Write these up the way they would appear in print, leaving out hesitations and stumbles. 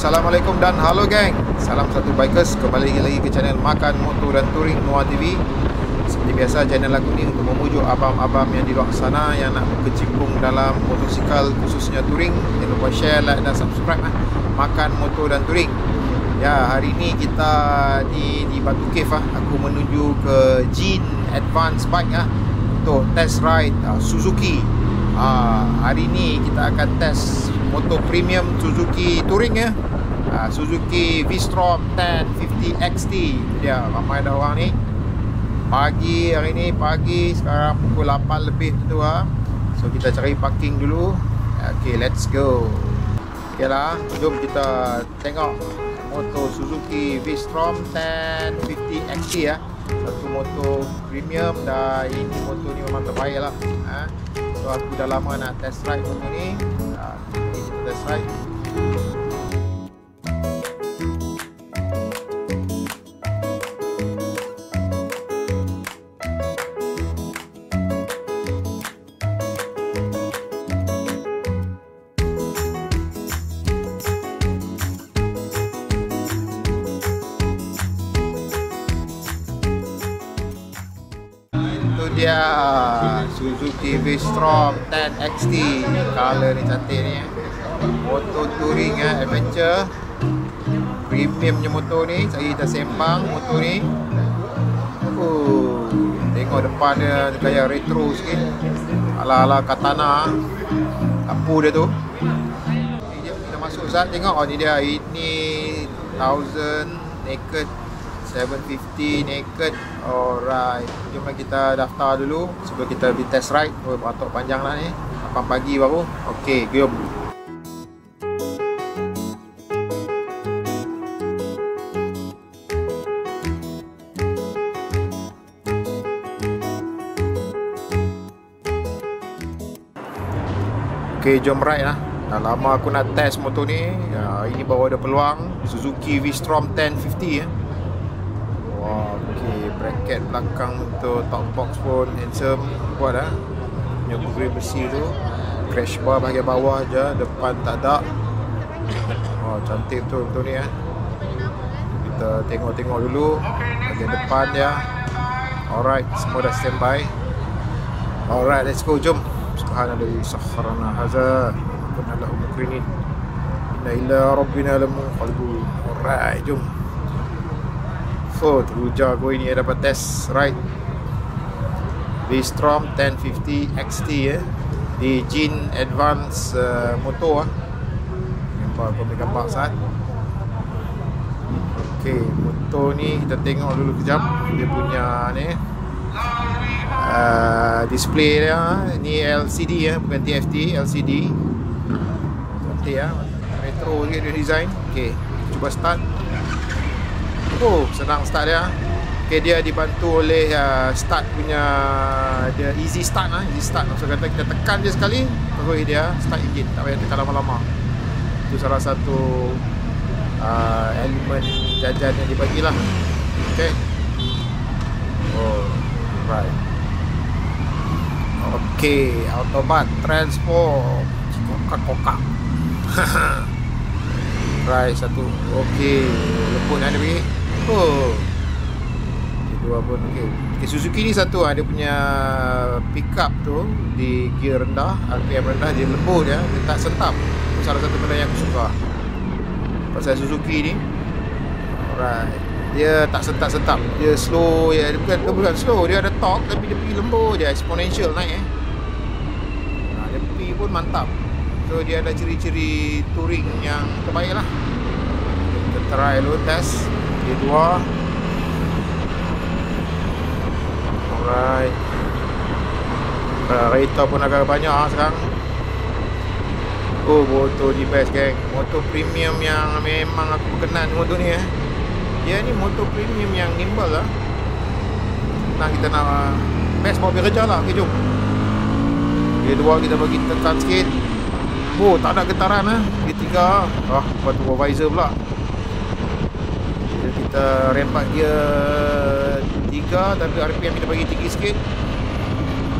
Assalamualaikum dan halo geng. Salam satu bikers. Kembali lagi ke channel Makan Motor dan Touring Noah TV. Seperti biasa, channel aku ni untuk memujuk abang-abang yang di luar sana yang nak berkecimpung dalam motosikal, khususnya touring. Jangan lupa share, like dan subscribe Makan Motor dan Touring. Ya, hari ni kita di Batu Cave Aku menuju ke Jin Advance Bike untuk test ride Suzuki. Hari ni kita akan test motor premium Suzuki Touring Suzuki V-Strom 1050 XT. Dia ramai dah orang ni. Hari ni pagi, sekarang pukul 8 lebih tu So kita cari parking dulu. Okay, let's go. Okay lah, jom kita tengok motor Suzuki V-Strom 1050 XT Satu motor premium dan ini motor ni memang terbaik lah. So aku dah lama nak test ride motor ni. Ini kita test ride. Dia Suzuki V-Strom 10 XT. Color ni cantik ni motor touring adventure premiumnya motor ni. Saya dah sembang motor ni. Tengok depan dia gaya retro sikit, ala-ala katana. Lampu dia tu. Jom kita masuk Zat tengok. Ni dia. Ini 1000 naked, 750 naked. Alright, jom kita daftar dulu sebelum kita pergi test ride. Beratok panjang lah ni, 8 pagi baru. Ok, jom. Ok, jom ride lah. Dah lama aku nak test motor ni. Ini baru ada peluang. Suzuki V-Strom 1050 bracket belakang untuk top box pun handsome buat punya grey besi tu. Crash bar bahagian bawah je, depan tak ada. Cantik betul motor ni Kita tengok-tengok dulu bahagian depan dia. Alright, semua dah standby. Alright, let's go, jom. Subhanallah sakharana hadza kunna lahu mukrinin inna ila rabbina lamunqalibun. Alright, jom. Teruja aku ini dapat test ride V-Strom 1050 XT di Jin Advance Motor nampak aku ambil gambar saat. Ok, motor ni kita tengok dulu kejap. Dia punya ni display dia ni LCD bukan TFT, LCD. Cantik retro sikit dia design. Ok, cuba start. Senang start dia. Okay, dia dibantu oleh start punya, dia easy start easy start. Maksud kata kita tekan je sekali terus dia start engine, tak payah tekan lama-lama. Itu salah satu elemen jajan yang dibagilah. Okay. Right. Okay, automat transport kokak. Right, satu. Okay, lembut ada pergi. Dua pun okay. Suzuki ni satu dia punya pickup tu di gear rendah, RPM rendah, dia lembut dia tak sentap. Itu salah satu benda yang aku suka pasal Suzuki ni. Alright, dia tak sentap-sentap, dia slow dia bukan slow, dia ada torque tapi dia pergi lembut, dia exponential naik dia pergi pun mantap. So dia ada ciri-ciri touring yang terbaik lah. Kita try dulu test kedua. Alright, kereta pun agak banyak sekarang. Motor di best geng. Motor premium yang memang aku berkenan motor ni Dia ni motor premium yang nimble Nah, kita nak best mobil kerja lah. Okay, jom. Kedua kita bagi tekan sikit. Tak ada getaran Ketiga buat supervisor pula. Kita rempak dia 3 tapi RPM kita bagi tinggi sikit.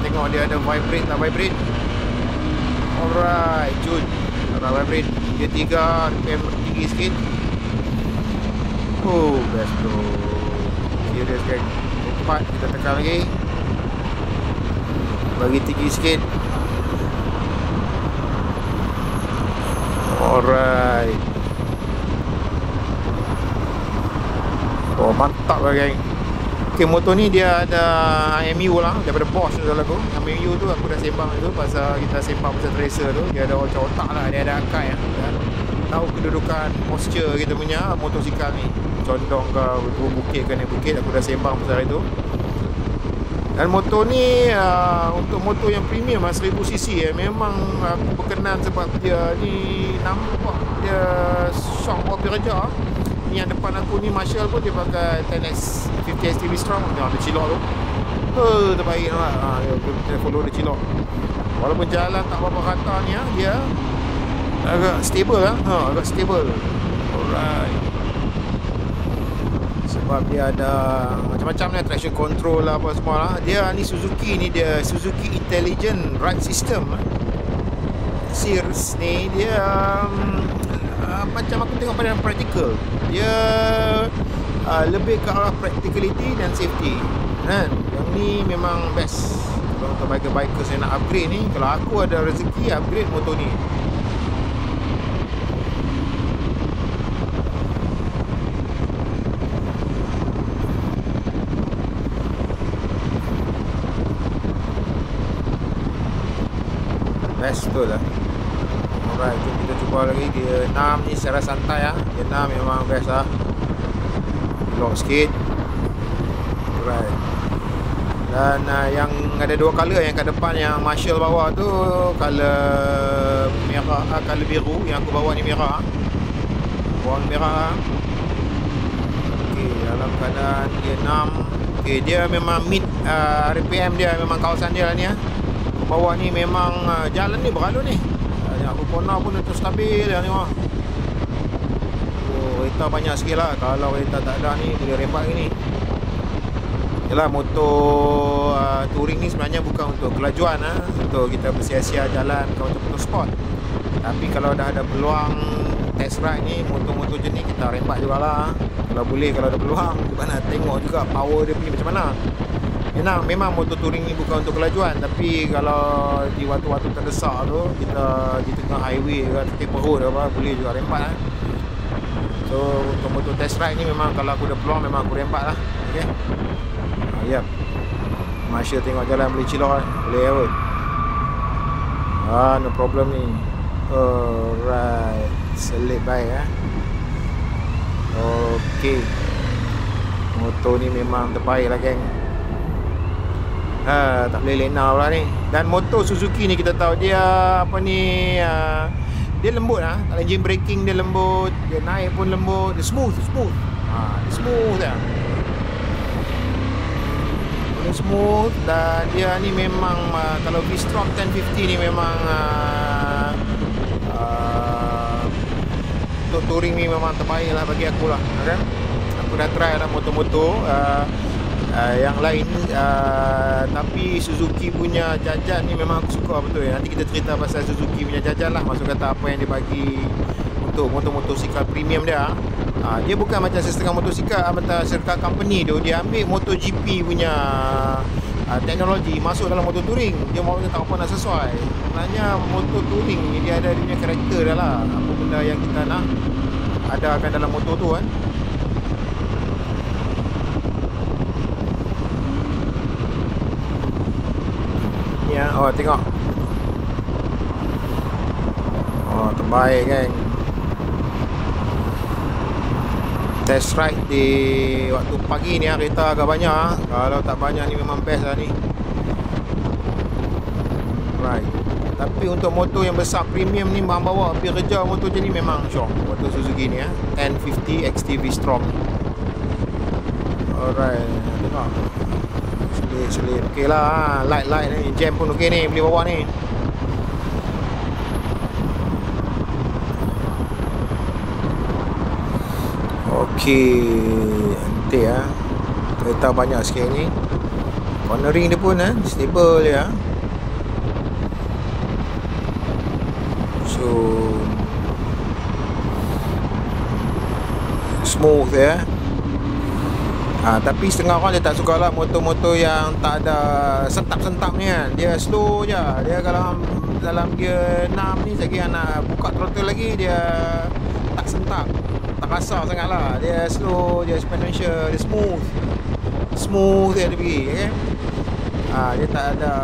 Tengok dia ada vibrate tak vibrate. Alright, jut. Kalau vibrate dia 3 RPM tinggi sikit. Oh, best bro. Serius geng. 4 kita tekan lagi. Bagi tinggi sikit. Alright. Oh, mantap lah geng. Okay, motor ni dia ada IMU lah daripada Bosch tu aku. IMU tu aku dah sembang tu pasal kita sembang pasal tracer tu. Dia ada macam otak lah, dia ada akal ya. Tahu kedudukan posture kita punya motosikal ni. Condong ke bukit ke naik bukit, aku dah sembang pasal itu. Dan motor ni untuk motor yang premium 1000cc memang aku berkenan sebab dia ni nampak dia shock mobil kerja. Ni yang depan aku ni Marshall pun dia pakai 10S 50 STV Strong. Tengok dia cilok tu. Terbaik lah. Kita follow dia cilok. Walaupun jalan tak berapa rata ni dia agak stable lah. Agak stable. Alright. Sebab dia ada macam-macam lah, traction control lah apa semua lah. Dia ni Suzuki ni, dia Suzuki Intelligent Ride System Series ni. Dia macam aku tengok pada practical. Dia lebih ke arah practicality dan safety kan. Yang ni memang best kalau untuk biker-bikers yang nak upgrade ni. Kalau aku ada rezeki upgrade motor ni. Best tu lah. Alright, jom kita cuba lagi. Gear 6 ni secara santai lah. Gear 6 memang best lah. Lock sikit. Alright. Dan yang ada dua color, yang kat depan yang Marshall bawa tu color merah, color biru. Yang aku bawa ni merah. Warna merah. Okay, dalam keadaan gear 6. Okay, dia memang mid RPM dia, memang kawasan dia lah ni ya. Aku bawa ni memang jalan ni beralun ni. Aku corner pun itu stabil yang ni. Oh, kereta banyak sikit lah. Kalau kereta tak ada ni boleh rembat ni. Yalah, motor touring ni sebenarnya bukan untuk kelajuan untuk kita bersia-sia jalan ke motor sport. Tapi kalau dah ada peluang test ride ni, motor-motor jenis kita rembat jugalah. Kalau boleh, kalau ada peluang. Kita nak tengok juga power dia punya macam mana. Memang motor touring ni bukan untuk kelajuan. Tapi kalau di waktu-waktu terdesak tu, kita di tengah highway ke tepi perut apa, boleh juga rembat So untuk motor test ride ni memang kalau aku ada peluang memang aku rembat lah. Okay. Yep. Marshall tengok jalan boleh cilok lah. Boleh kot. No problem ni. Alright. Selip baik Okay. Motor ni memang terbaik lah geng. Tak boleh lena pula ni. Dan motor Suzuki ni kita tahu dia apa ni, dia lembut engine braking dia lembut, dia naik pun lembut, dia smooth. Dia smooth lah. Dia smooth. Dan dia ni memang kalau V-Strom 1050 ni memang untuk touring ni memang terbaik lah bagi aku lah kan. Aku dah try lah motor-motor yang lain tapi Suzuki punya jajan ni memang aku suka betul ya. Nanti kita cerita pasal Suzuki punya jajan lah, maksud kata apa yang dia bagi untuk motor-motosikal premium dia. Dia bukan macam setengah motosikal atau setengah company tu, dia ambil MotoGP punya teknologi masuk dalam motor touring. Dia mau tak apa nak sesuai. Sebenarnya motor touring ni dia ada dia punya karakter dah lah. Apa benda yang kita nak adakan dalam motor tu kan. Ya, tengok. Terbaik kan. Test ride di waktu pagi ni kereta agak banyak. Kalau tak banyak ni memang best lah ni. Right. Tapi untuk motor yang besar premium ni bawa pergi kerja motor je ni memang syok. Motor Suzuki ni 1050 XTV Strom. Alright, tengok. Selip okey lah. Light ni, jam pun okey ni, boleh bawa ni. Okey, nanti kereta banyak sikit ni. Cornering dia pun stable ya. So smooth ya. Tapi setengah orang dia tak suka lah motor-motor yang tak ada sentap-sentap ni kan. Dia slow je. Dia kalau dalam gear 6 ni lagi nak buka throttle lagi, dia tak sentap, tak kasar sangat lah. Dia slow, dia exponential, dia smooth dia pergi okay? Dia tak ada.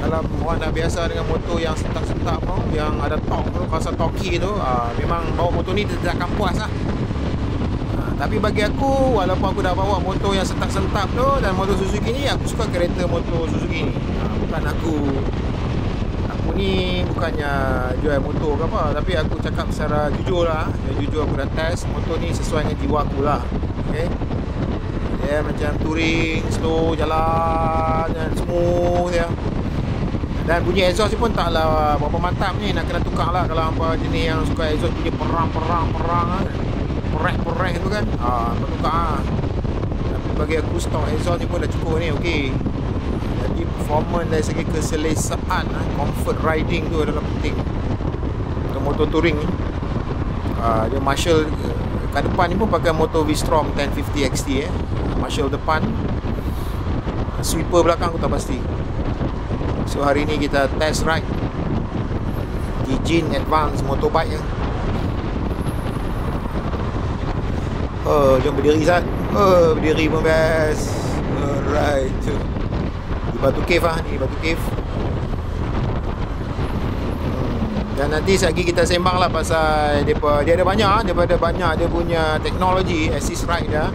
Kalau orang dah biasa dengan motor yang sentap-sentap tu, yang ada torque tu, rasa torquey tu, memang bawa motor ni dia tak akan puas lah. Tapi bagi aku, walaupun aku dah bawa motor yang sentap-sentap tu dan motor Suzuki ni, aku suka kereta motor Suzuki ni. Bukan aku ni bukannya jual motor ke apa, tapi aku cakap secara jujur lah. Jujur aku dah test motor ni sesuai dengan jiwa aku lah. Okay? Dia macam touring, slow jalan dan smooth ya. Dan bunyi exhaust ni pun taklah berapa mantap ni, nak kena tukar lah kalau apa jenis yang suka exhaust bunyi perang kan. Pereh tu kan, tukar. Tapi bagi aku stock exhaust ni pun dah cukup ni, okey. Jadi performance dari segi keselesaan, comfort riding tu adalah penting untuk motor touring ni. Dia Marshall kat depan ni pun pakai motor V-Strom 1050 XT Marshall depan, sweeper belakang aku tak pasti. So hari ni kita test ride di Jin Advance Motorbike ya. Jom berdiri Zat. Berdiri pun best. Alright. Di Batu Cave lah. Ni Batu Cave. Dan nanti lagi kita sembang lah pasal dia ada banyak. Daripada banyak dia punya teknologi assist ride dia.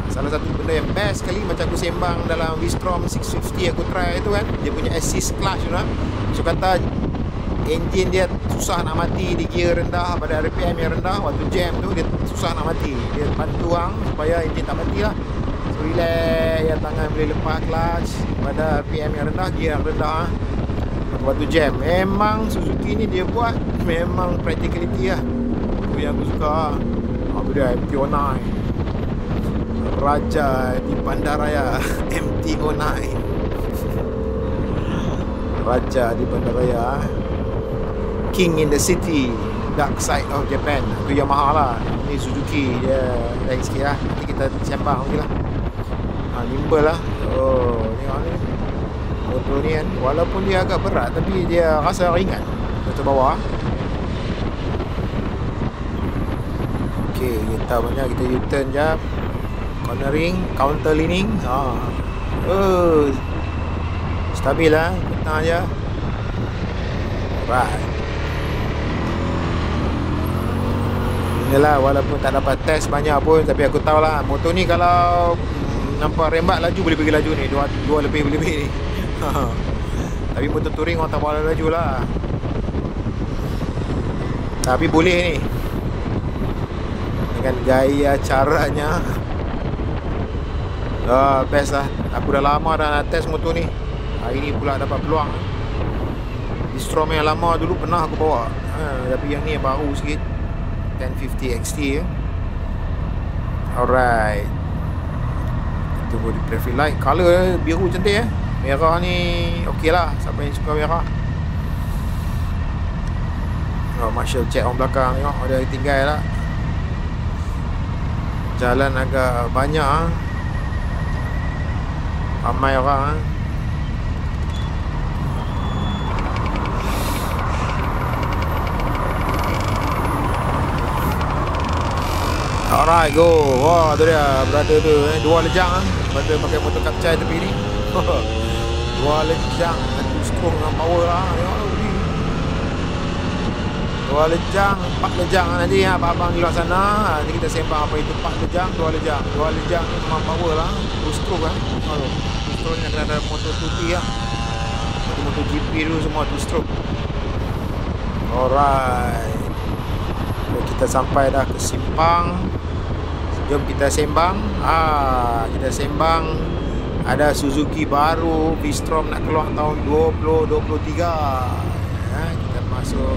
Salah satu benda yang best sekali, macam aku sembang dalam V-Strom 650 aku try tu kan, dia punya assist clutch tu lah. So kata enjin dia susah nak mati di gear rendah, pada RPM yang rendah, waktu jam tu dia susah nak mati. Dia bantu orang supaya enjin tak mati lah. So relax, ya, tangan boleh lepas clutch pada RPM yang rendah, gear rendah waktu jam. Memang Suzuki ni dia buat memang practicality lah. Itu yang aku suka. Apa dia, MT-09 Raja di Bandaraya. MT-09 Raja di Bandaraya, King in the City, Dark Side of Japan. Itu Yamaha lah. Ini Suzuki, dia lain sikit lah. Nanti kita sembang lagi lah. Nimble lah. Tengok ni motor ni kan, walaupun dia agak berat tapi dia rasa ringan motor bawah. Ok, kita banyak, kita U-turn jap, cornering, counter leaning. Stabil lah, tenang je. Alright. Inilah, walaupun tak dapat test banyak pun, tapi aku tahulah motor ni kalau nampak rembat laju boleh pergi laju ni, dua lebih ni. Tapi motor touring orang tak boleh laju lah. Tapi boleh ni, dengan gaya caranya. Best lah. Aku dah lama dah nak test motor ni. Hari ni pula dapat peluang. V-Strom yang lama dulu pernah aku bawa, tapi yang ni yang baru sikit, 1050 XT ya. Alright. Itu body traffic light. Color biru cantik ya. Merah ni okey lah, siapa yang suka merah. Marshall check orang belakang, tengok ada tinggal lah. Jalan agak banyak, ramai orang. Alright, go. Wah, tu dia brother tu, dua lejang brother pakai motor kapcai tepi ni. Dua lejang, satu stroke dengan power lah. Tengok ni, dua lejang, 4 lejang nanti abang-abang di luar sana. Nanti kita sembang apa itu 4 lejang, 2 lejang. 2 lejang ni memang power lah, 2 stroke lah. 2 stroke ni kena ada motor 2T lah. Motor GP dulu semua 2 stroke. Alright, kita sampai dah ke simpang. Jom kita sembang. Kita sembang. Ada Suzuki baru V-Strom nak keluar tahun 2023. Kita masuk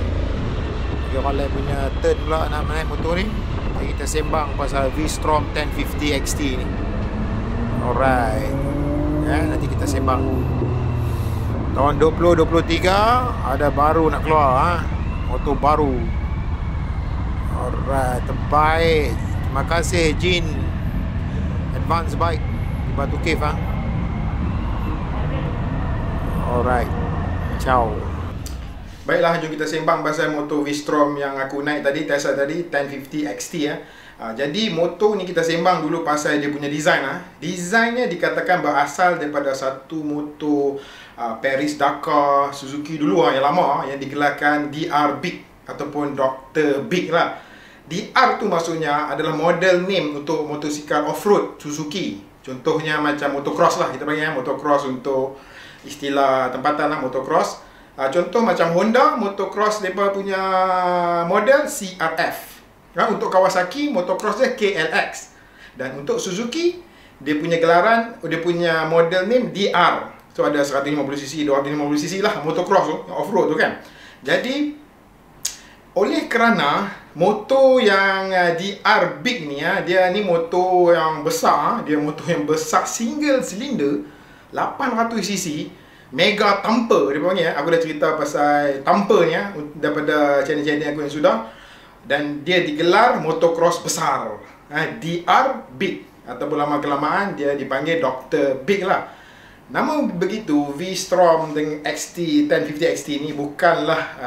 orang lain punya turn pula nak naik motor ni. Kita sembang pasal V-Strom 1050 XT ni. Alright, nanti kita sembang. Tahun 2023 ada baru nak keluar. motor baru. Alright, terbaik. Terima kasih Jin Advance Bike di Batu Cave ha. Alright, ciao. Baiklah, jom kita sembang pasal motor V-Strom yang aku naik tadi, Tesla tadi, 1050 XT ya. Jadi motor ni kita sembang dulu pasal dia punya design ha. Desainnya dikatakan berasal daripada satu motor Paris-Dakar Suzuki dulu yang lama yang digelarkan DR Big ataupun Dr. Big lah. DR tu maksudnya adalah model name untuk motosikal off-road Suzuki. Contohnya macam motocross lah, kita panggil motocross untuk istilah tempatan lah, motocross. Contoh macam Honda, motocross mereka punya model CRF. Untuk Kawasaki, motocross dia KLX. Dan untuk Suzuki, dia punya gelaran, dia punya model name DR. So ada 150cc, 250cc lah motocross tu, off-road tu kan. Jadi oleh kerana motor yang DR Big ni dia ni motor yang besar, dia motor yang besar single cylinder 800cc, mega tamper dia panggil. Aku dah cerita pasal tamper ni daripada channel-channel aku yang sudah. Dan dia digelar motocross besar, DR Big, ataupun lama kelamaan dia dipanggil Dr. Big lah. Namun begitu, V-Strom dengan XT 1050 XT ni bukanlah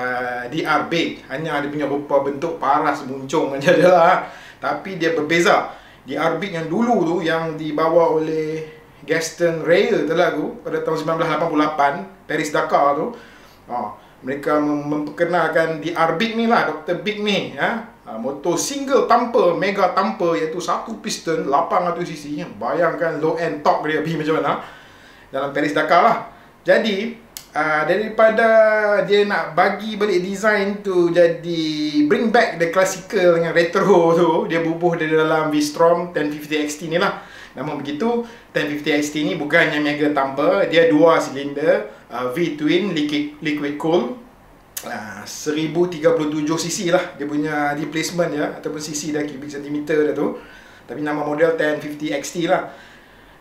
DR Big. Hanya dia punya rupa bentuk paras muncung macam je lah. Tapi dia berbeza. DR Big yang dulu tu, yang dibawa oleh Gaston Rayel tu lagu pada tahun 1988, Paris-Dakar tu. Mereka memperkenalkan DR Big ni lah, Dr. Big ni motor single tamper, mega tamper, iaitu satu piston 800cc. Bayangkan low end torque dia pergi macam mana dalam Paris-Dakar lah. Jadi daripada dia nak bagi balik design tu, jadi bring back the classical dengan retro tu, dia bubuh dari dalam V-Strom 1050 XT ni lah. Namun begitu, 1050 XT ni bukannya mega tamper, dia 2 silinder V-twin liquid cool, 1037cc lah dia punya replacement ya, ataupun cc dah, cubic centimeter dah tu. Tapi nama model 1050 XT lah.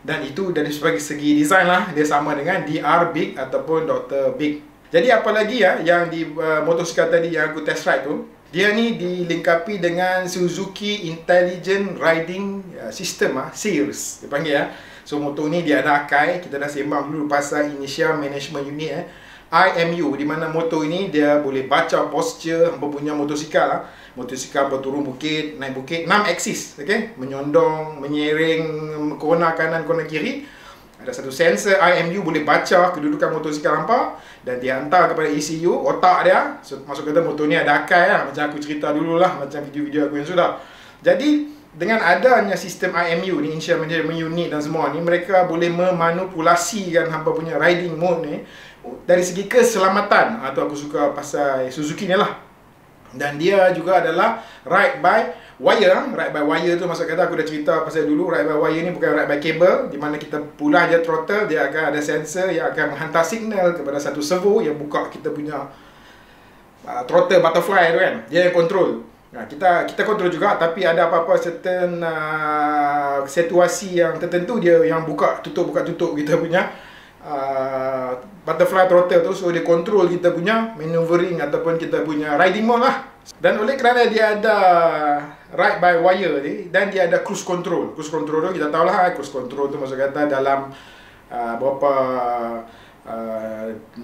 Dan itu dari segi design lah, dia sama dengan DR Big ataupun Dr. Big. Jadi apa lagi yang di motosikal tadi yang aku test ride tu, dia ni dilengkapi dengan Suzuki Intelligent Riding System SEERS dia panggil ya. So motor ni dia ada akai, kita dah sembang dulu pasal Initial Management Unit IMU, di mana motor ini dia boleh baca posture hampa punya motosikal lah. Motosikal berturun bukit, naik bukit, 6 aksis, okey, menyondong, menyering, kona kanan, kona kiri. Ada satu sensor IMU boleh baca kedudukan motosikal hampa dan dihantar kepada ECU, otak dia. So, maksud kata motor ni ada akai lah, macam aku cerita dulu lah, macam video-video aku yang sudah. Jadi dengan adanya sistem IMU ni, Initial Management Unit dan semua ni, mereka boleh memanipulasikan hampa punya riding mode ni dari segi keselamatan. Atau aku suka pasal Suzuki ni lah. Dan dia juga adalah ride by wire. Ride by wire tu maksud kata, aku dah cerita pasal dulu, ride by wire ni bukan ride by cable, di mana kita pulah je throttle, dia akan ada sensor yang akan menghantar signal kepada satu servo yang buka kita punya throttle butterfly tu kan. Dia yang control. Kita control juga, tapi ada apa-apa certain situasi yang tertentu dia yang buka tutup kita punya butterfly throttle tu. So dia control kita punya maneuvering ataupun kita punya riding mode lah. Dan oleh kerana dia ada ride by wire ni, dan dia ada cruise control. Cruise control tu kita tahulah, cruise control tu maksud kata dalam berapa 60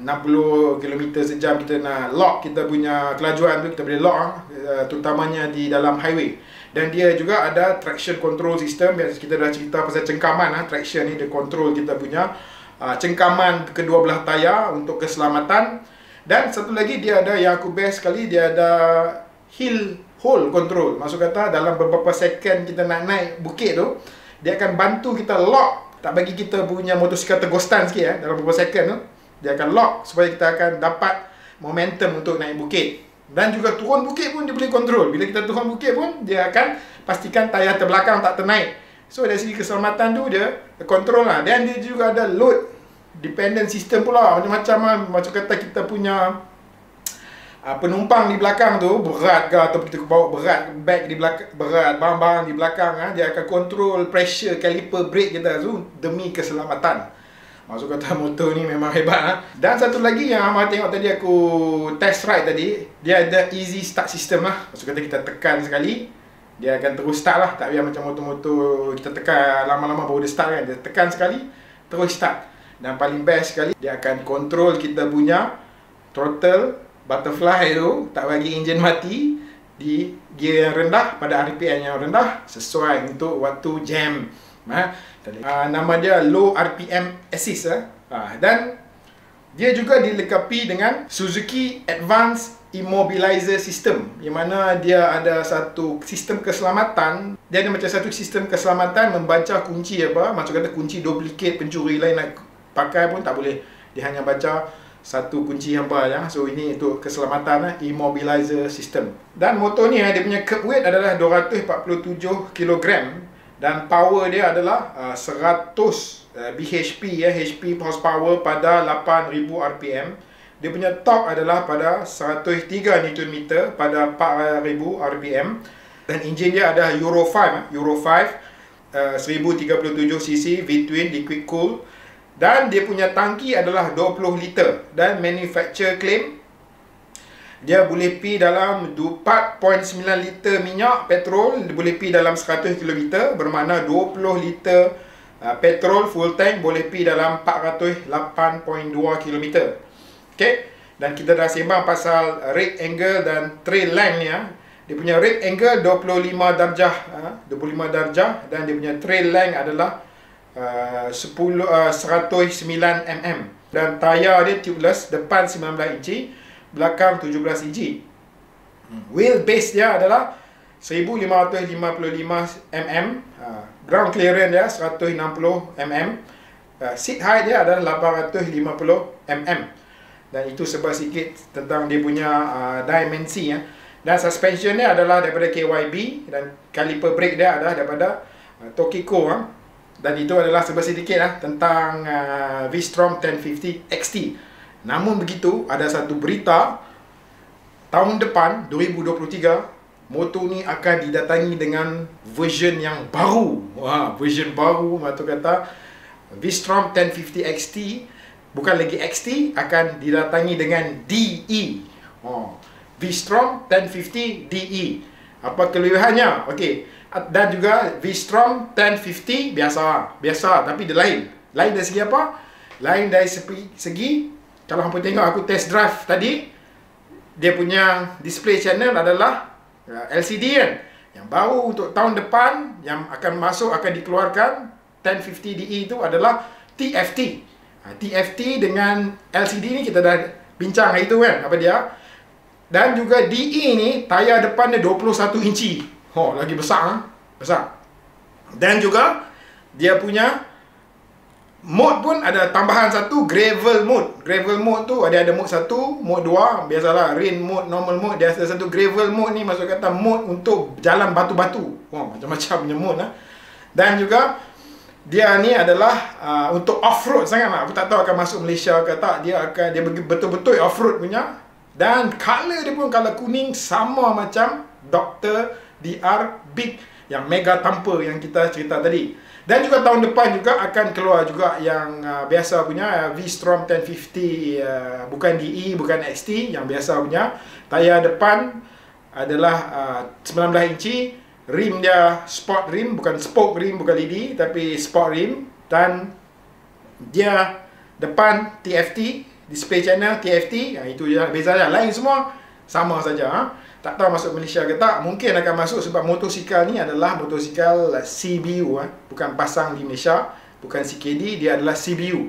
km sejam kita nak lock kita punya kelajuan tu, kita boleh lock terutamanya di dalam highway. Dan dia juga ada traction control system. Kita dah cerita pasal cengkaman traction ni, dia control kita punya cengkaman kedua belah tayar untuk keselamatan. Dan satu lagi dia ada yang aku best sekali, dia ada hill hold control. Maksud kata dalam beberapa second kita nak naik bukit tu, dia akan bantu kita lock, tak bagi kita punya motosikal tergostan sikit dalam beberapa second tu. Dia akan lock supaya kita akan dapat momentum untuk naik bukit. Dan juga turun bukit pun dia boleh control. Bila kita turun bukit pun dia akan pastikan tayar terbelakang tak ternaik. So dari segi keselamatan tu dia control lah. Dan dia juga ada load dependent system pula, macam-macam lah. Macam kata kita punya penumpang di belakang tu berat ke, atau kita bawa berat bag di belakang, berat barang-barang di belakang, dia akan control pressure caliper brake kita tu demi keselamatan. Maksud kata motor ni memang hebat lah. Dan satu lagi yang Amar tengok tadi, aku test ride tadi, dia ada easy start system lah. Maksud kata kita tekan sekali, dia akan terus start lah. Tak payah macam motor-motor kita tekan lama-lama baru dia start kan. Dia tekan sekali, terus start. Dan paling best sekali, dia akan control kita punya throttle, butterfly tu, tak bagi enjin mati di gear yang rendah pada RPM yang rendah, sesuai untuk waktu jam. Nama dia low RPM assist. Dan dia juga dilengkapi dengan Suzuki Advanced Immobilizer System, yang mana dia ada satu sistem keselamatan. Dia ada macam satu sistem keselamatan membaca kunci apa. Maksud kata kunci duplicate, pencuri lain nak pakai pun tak boleh. Dia hanya baca satu kunci hamba ya. So ini untuk keselamatan immobilizer system. Dan motor ni dia punya curb weight adalah 247 kg dan power dia adalah 100 bhp ya, HP horsepower pada 8000 rpm. Dia punya torque adalah pada 103 Nm pada 4000 rpm. Dan enjin dia ada Euro 5 1037cc V-twin liquid cool. Dan dia punya tangki adalah 20 liter. Dan manufacturer claim dia boleh pi dalam 4.9 liter minyak petrol, dia boleh pi dalam 100 km, bermakna 20 liter petrol full tank boleh pi dalam 408.2 km. Okay? Dan kita dah sembang pasal rake angle dan trail length ni. Dia punya rake angle 25 darjah, 25 darjah, dan dia punya trail length adalah 109 mm. Dan tayar dia tubeless, depan 19 inci, belakang 17 inci. Wheelbase dia adalah 1555 mm. Ground clearance dia 160 mm. Seat height dia adalah 850 mm. Dan itu sebab sikit tentang dia punya dimensi ya. Dan suspension dia adalah daripada KYB, dan caliper brake dia adalah daripada Tokiko. Dan itu adalah sebab sedikit tentang V-Strom 1050 XT. Namun begitu, ada satu berita, tahun depan 2023 motor ni akan didatangi dengan version yang baru. Version baru, maksud kata V-Strom 1050 XT, bukan lagi XT, akan didatangi dengan DE. V-Strom 1050 DE. Apa kelebihannya? Okey. Dan juga V-Strom 1050 biasa, tapi dia lain dari segi apa? Lain dari segi, kalau hampa tengok aku test drive tadi, dia punya display channel adalah LCD kan. Yang baru untuk tahun depan yang akan masuk, akan dikeluarkan 1050 DE itu adalah TFT. TFT dengan LCD ni kita dah bincang hari tu kan, apa dia. Dan juga DE ni tayar depan dia 21 inci. Lagi besar. Dan juga dia punya mode pun ada tambahan satu, gravel mode. Gravel mode tu ada mode 1, mode 2, biasalah rain mode, normal mode. Dia ada satu gravel mode ni, maksud kata mode untuk jalan batu-batu. Macam-macam punya mode lah. Dan juga dia ni adalah untuk off-road sangat lah. Aku tak tahu akan masuk Malaysia ke tak. Dia betul-betul off-road punya. Dan color dia pun color kuning, sama macam Dr. DR Big yang mega tamper yang kita cerita tadi. Dan juga tahun depan juga akan keluar juga yang biasa punya V-Strom 1050, bukan DE, bukan XT, yang biasa punya. Tayar depan adalah 19 inci. Rim dia sport rim, bukan spoke rim, bukan lidi, tapi sport rim. Dan dia depan TFT, display channel TFT. Itu je beza dia. Lain semua sama saja. Tak tahu masuk Malaysia ke tak. Mungkin akan masuk sebab motosikal ni adalah motosikal CBU, bukan pasang di Malaysia, bukan CKD, dia adalah CBU.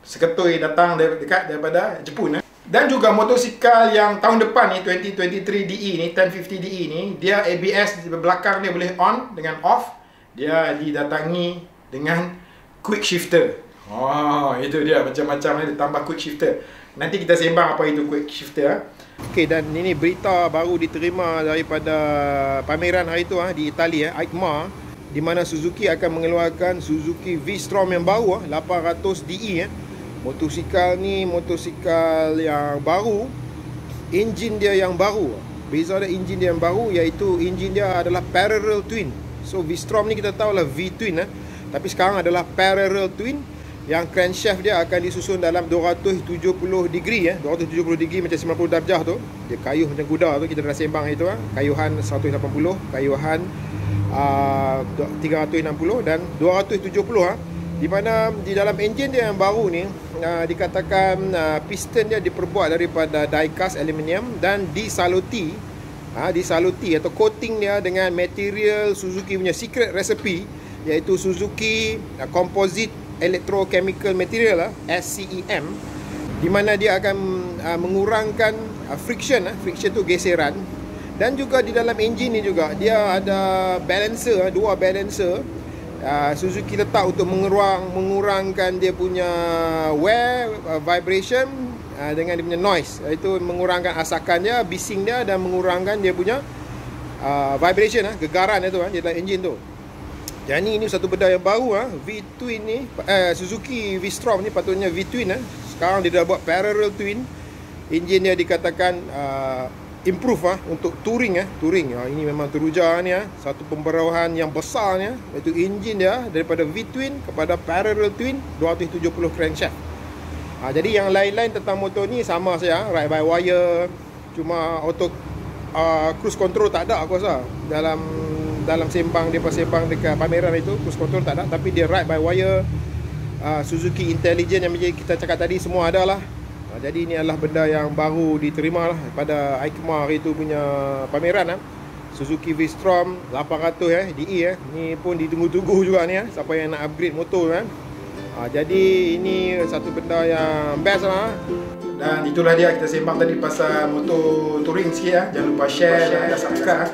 Seketui datang dekat daripada Jepun. Dan juga motosikal yang tahun depan ni 2023 DE ni, 1050 DE ni, dia ABS di belakang dia boleh on dengan off. Dia didatangi dengan quick shifter. Itu dia, macam-macam dia tambah quick shifter. Nanti kita sembang apa itu quick shifter. Okey, dan ini berita baru diterima daripada pameran hari itu di Itali, EICMA, di mana Suzuki akan mengeluarkan Suzuki V-Strom yang baru, 800 DE. Motosikal ni motosikal yang baru, enjin dia yang baru. Beza dia enjin dia yang baru, iaitu enjin dia adalah parallel twin. So V-Strom ni kita tahu lah V-twin, tapi sekarang adalah parallel twin. Yang crankshaft dia akan disusun dalam 270 degree 270 degree macam 90 darjah tu. Dia kayuh macam kuda tu, kita dah sembang itu kayuhan 180, kayuhan 360 dan 270 di mana di dalam enjin dia yang baru ni dikatakan piston dia diperbuat daripada die cast aluminium dan disaluti atau coating dia dengan material Suzuki punya secret recipe, iaitu Suzuki Composite Electrochemical Material SCEM, di mana dia akan mengurangkan friction tu geseran. Dan juga di dalam enjin ni juga dia ada balancer, dua balancer Suzuki letak untuk mengurangkan dia punya wear, vibration dengan dia punya noise, iaitu mengurangkan asakan dia, bising dia, dan mengurangkan dia punya vibration gegaran dia tu di dalam enjin tu. Jadi ini satu benda yang baru V-twin ni, Suzuki V-Strom ni patutnya V-twin sekarang dia dah buat parallel twin. Enjin dia dikatakan improve untuk touring. Ini memang teruja ni satu pembaruan yang besar ni, iaitu enjin dia daripada V-twin kepada parallel twin 270 crankshaft. Jadi yang lain-lain tentang motor ni sama saja, ride by wire, cuma auto cruise control tak ada aku rasa dalam sembang dekat pameran itu. Cruise control tak ada, tapi dia ride by wire, Suzuki Intelligent yang kita cakap tadi semua ada lah. Jadi ini adalah benda yang baru diterima lah pada EICMA hari itu punya pameran Suzuki V-Strom 800 DE ni pun ditunggu-tunggu juga ni siapa yang nak upgrade motor jadi ini satu benda yang best lah. Dan itulah dia, kita sembang tadi pasal motor touring sikit Jangan lupa share dan subscribe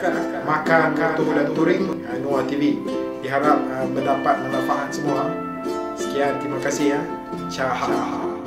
Makan Motor dan Touring Noah TV. Diharap mendapat manfaat semua. Sekian, terima kasih Ciao.